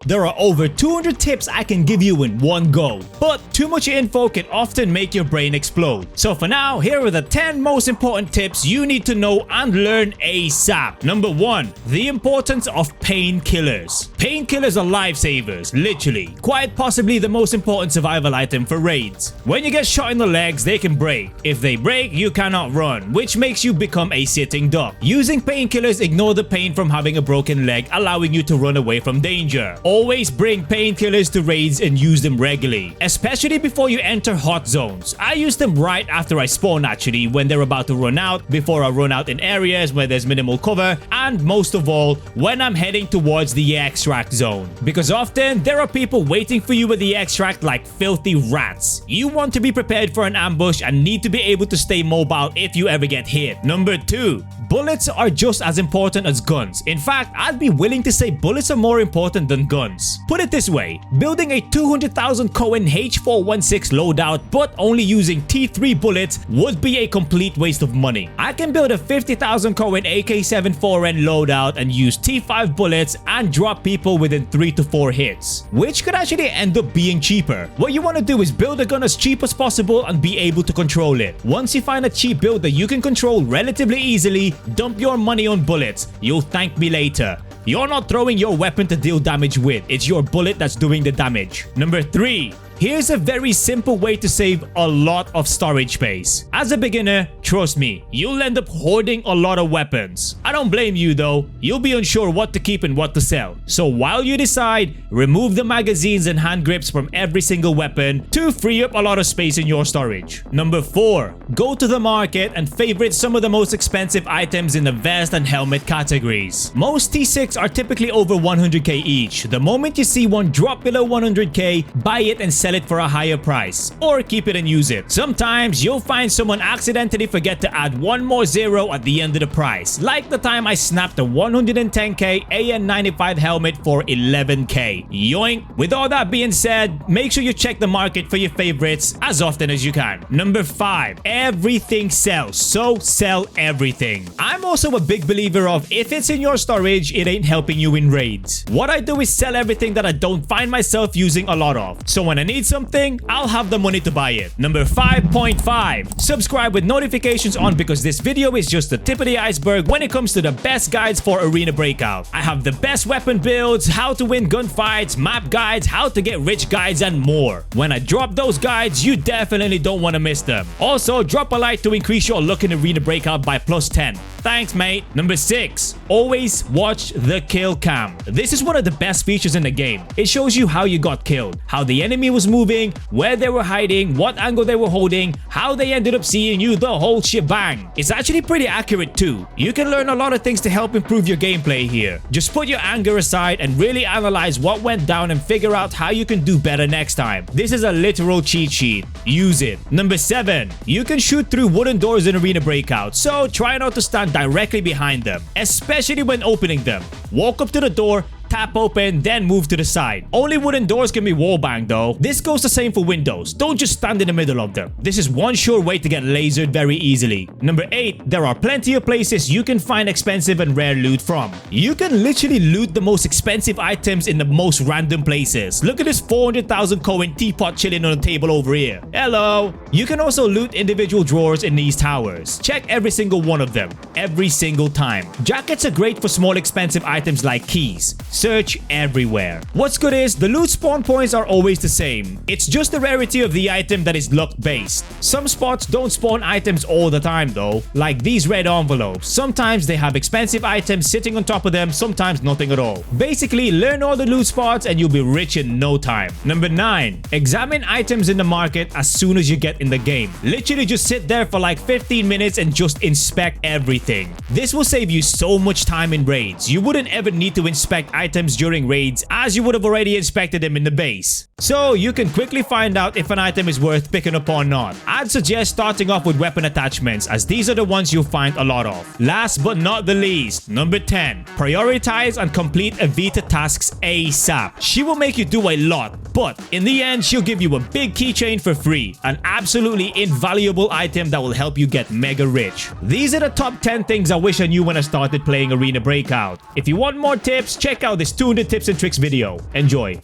There are over 200 tips I can give you in one go, but too much info can often make your brain explode. So for now, here are the 10 most important tips you need to know and learn ASAP. Number 1. The importance of painkillers. Painkillers are lifesavers, literally. Quite possibly the most important survival item for raids. When you get shot in the legs, they can break. If they break, you cannot run, which makes you become a sitting duck. Using painkillers ignore the pain from having a broken leg, allowing you to run away from danger. Always bring painkillers to raids and use them regularly, especially before you enter hot zones. I use them right after I spawn actually, when they're about to run out, before I run out in areas where there's minimal cover, and most of all, when I'm heading towards the extract zone. Because often, there are people waiting for you at the extract like filthy rats. You want to be prepared for an ambush and need to be able to stay mobile if you ever get hit. Number 2. Bullets are just as important as guns. In fact, I'd be willing to say bullets are more important than guns. Put it this way, building a 200,000 Cohen H416 loadout but only using T3 bullets would be a complete waste of money. I can build a 50,000 Cohen AK-74N loadout and use T5 bullets and drop people within 3 to 4 hits, which could actually end up being cheaper. What you want to do is build a gun as cheap as possible and be able to control it. Once you find a cheap build that you can control relatively easily, dump your money on bullets. You'll thank me later. You're not throwing your weapon to deal damage with, it's your bullet that's doing the damage. Number 3. Here's a very simple way to save a lot of storage space. As a beginner, trust me, you'll end up hoarding a lot of weapons. I don't blame you though, you'll be unsure what to keep and what to sell. So while you decide, remove the magazines and hand grips from every single weapon to free up a lot of space in your storage. Number 4. Go to the market and favorite some of the most expensive items in the vest and helmet categories. Most T6 are typically over 100k each. The moment you see one drop below 100k, buy it and sell it for a higher price, or keep it and use it. Sometimes you'll find someone accidentally forget to add one more zero at the end of the price, like the time I snapped a 110k AN95 helmet for 11k. Yoink! With all that being said, make sure you check the market for your favorites as often as you can. Number 5. Everything sells, so sell everything. I'm also a big believer of if it's in your storage, it ain't helping you in raids. What I do is sell everything that I don't find myself using a lot of, so when I need something, I'll have the money to buy it. Number 5.5. Subscribe with notifications on because this video is just the tip of the iceberg when it comes to the best guides for Arena Breakout. I have the best weapon builds, how to win gunfights, map guides, how to get rich guides, and more. When I drop those guides, you definitely don't want to miss them. Also, drop a like to increase your luck in Arena Breakout by +10. Thanks, mate. Number 6. Always watch the kill cam. This is one of the best features in the game. It shows you how you got killed, how the enemy was moving, where they were hiding, what angle they were holding, how they ended up seeing you, the whole shebang. It's actually pretty accurate too. You can learn a lot of things to help improve your gameplay here. Just put your anger aside and really analyze what went down and figure out how you can do better next time. This is a literal cheat sheet. Use it. Number 7. You can shoot through wooden doors in Arena Breakout, so try not to stand directly behind them, especially when opening them. Walk up to the door, tap open, then move to the side. Only wooden doors can be wallbanged though. This goes the same for windows. Don't just stand in the middle of them. This is one sure way to get lasered very easily. Number 8. There are plenty of places you can find expensive and rare loot from. You can literally loot the most expensive items in the most random places. Look at this 400,000 Cohen teapot chilling on the table over here. Hello! You can also loot individual drawers in these towers. Check every single one of them, every single time. Jackets are great for small expensive items like keys. Search everywhere. What's good is the loot spawn points are always the same. It's just the rarity of the item that is luck based. Some spots don't spawn items all the time though, like these red envelopes. Sometimes they have expensive items sitting on top of them, sometimes nothing at all. Basically, learn all the loot spots and you'll be rich in no time. Number 9. Examine items in the market as soon as you get in the game. Literally just sit there for like 15 minutes and just inspect everything. This will save you so much time in raids. You wouldn't ever need to inspect items during raids as you would have already inspected them in the base. so you can quickly find out if an item is worth picking up or not. I'd suggest starting off with weapon attachments, as these are the ones you'll find a lot of. Last but not the least, number 10. Prioritize and complete Evita tasks ASAP. She will make you do a lot, but in the end, she'll give you a big keychain for free, an absolutely invaluable item that will help you get mega rich. These are the top 10 things I wish I knew when I started playing Arena Breakout. If you want more tips, check out this 200 tips and tricks video. Enjoy.